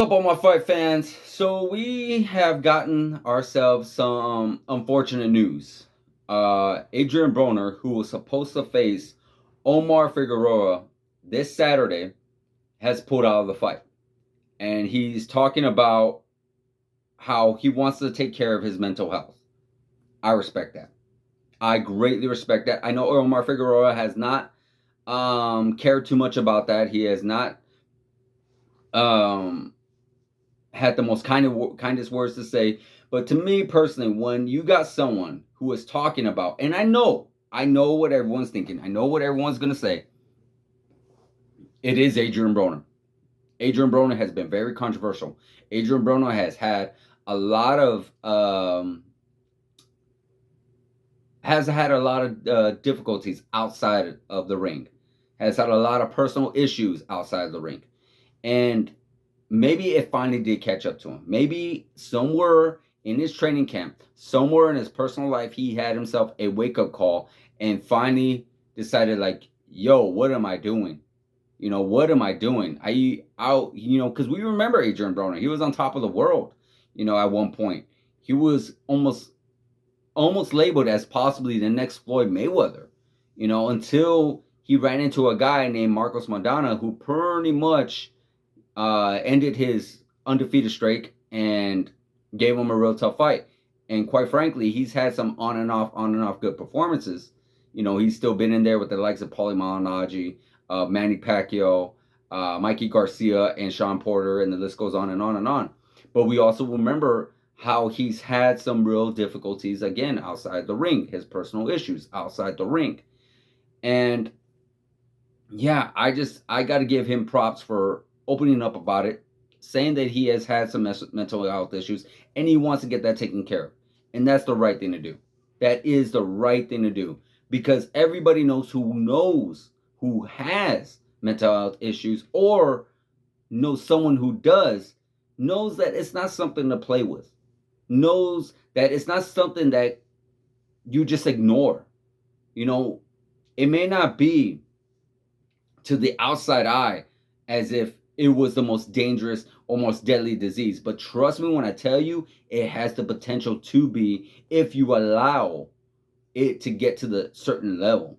up, all my fight fans? So we have gotten ourselves some unfortunate news. Adrian Broner, who was supposed to face Omar Figueroa this Saturday, has pulled out of the fight, and he's talking about how he wants to take care of his mental health. I respect that. I greatly respect that. I know Omar Figueroa has not cared too much about that. He has not um, had the most kindest words to say. But to me personally, when you got someone who is talking about, and I know what everyone's thinking, I know what everyone's gonna say. It is Adrian Broner. Adrian Broner has been very controversial. Adrian Broner has had a lot of difficulties outside of the ring. Has had a lot of personal issues outside of the ring, and maybe it finally did catch up to him. Maybe somewhere in his training camp, somewhere in his personal life, he had himself a wake up call and finally decided, like, yo, what am I doing? What am I doing? Because we remember Adrian Broner. He was on top of the world, at one point. He was almost labeled as possibly the next Floyd Mayweather, until he ran into a guy named Marcos Maidana who pretty much ended his undefeated streak and gave him a real tough fight. And quite frankly, he's had some on and off good performances. He's still been in there with the likes of Paulie Malignaggi, Manny Pacquiao, Mikey Garcia, and Sean Porter, and the list goes on and on and on. But we also remember how he's had some real difficulties again outside the ring, his personal issues outside the ring. And yeah, I got to give him props for opening up about it, saying that he has had some mental health issues and he wants to get that taken care of. And that's the right thing to do. That is the right thing to do, because everybody knows who has mental health issues, or knows someone who does, knows that it's not something to play with, knows that it's not something that you just ignore. It may not be to the outside eye as if it was the most dangerous or most deadly disease. But trust me when I tell you, it has the potential to be, if you allow it to get to the certain level.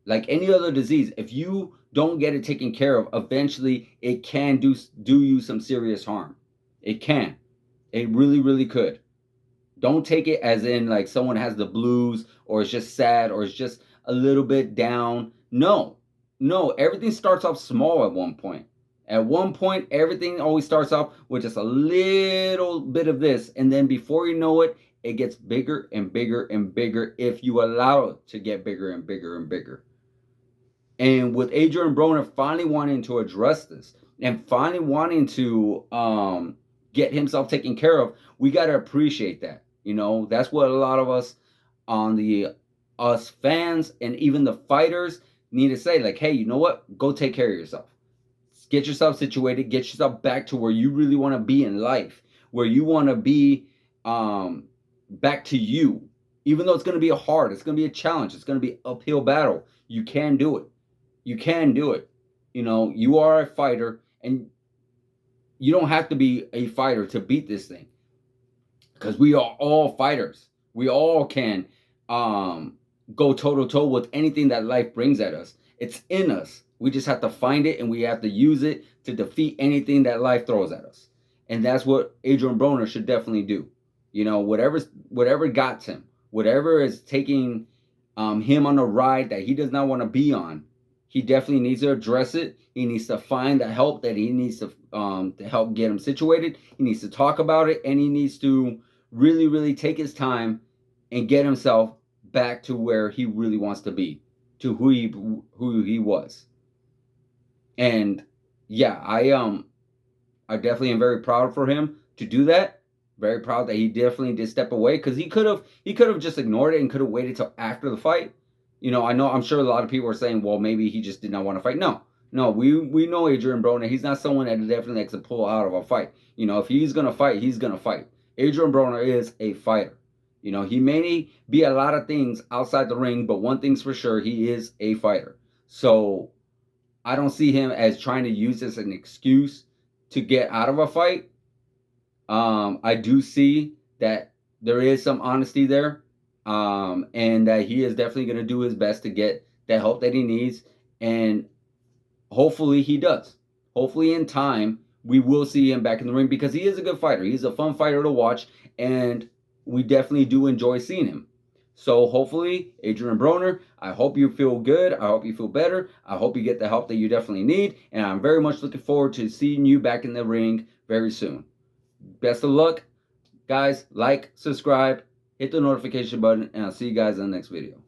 Like any other disease, if you don't get it taken care of, eventually it can do you some serious harm. It can. It really, really could. Don't take it as in like someone has the blues, or it's just sad, or it's just a little bit down. No, everything starts off small at one point. At one point, everything always starts off with just a little bit of this, and then before you know it, it gets bigger and bigger and bigger if you allow it to get bigger and bigger and bigger. And with Adrian Broner finally wanting to address this and finally wanting to get himself taken care of, we got to appreciate that. That's what a lot of us us fans and even the fighters need to say, like, hey, you know what? Go take care of yourself. Get yourself situated. Get yourself back to where you really want to be in life, where you want to be back to you. Even though it's going to be it's going to be a challenge. It's going to be an uphill battle. You can do it. You can do it. You are a fighter, and you don't have to be a fighter to beat this thing, because we are all fighters. We all can go toe to toe with anything that life brings at us. It's in us. We just have to find it, and we have to use it to defeat anything that life throws at us. And that's what Adrian Broner should definitely do. Whatever got him, whatever is taking him on a ride that he does not want to be on, he definitely needs to address it. He needs to find the help that he needs to help get him situated. He needs to talk about it, and he needs to really, really take his time and get himself back to where he really wants to be, to who he was. And yeah, I definitely am very proud for him to do that. Very proud that he definitely did step away, because he could have just ignored it and could have waited till after the fight. I'm sure a lot of people are saying, well, maybe he just did not want to fight. No, we know Adrian Broner. He's not someone that definitely likes to pull out of a fight. If he's gonna fight, he's gonna fight. Adrian Broner is a fighter. He may be a lot of things outside the ring, but one thing's for sure, he is a fighter. So I don't see him as trying to use this as an excuse to get out of a fight. I do see that there is some honesty there, and that he is definitely going to do his best to get the help that he needs, and hopefully he does. Hopefully in time we will see him back in the ring because he is a good fighter. He's a fun fighter to watch, and we definitely do enjoy seeing him. So hopefully, Adrian Broner, I hope you feel good. I hope you feel better. I hope you get the help that you definitely need. And I'm very much looking forward to seeing you back in the ring very soon. Best of luck. Guys, like, subscribe, hit the notification button, and I'll see you guys in the next video.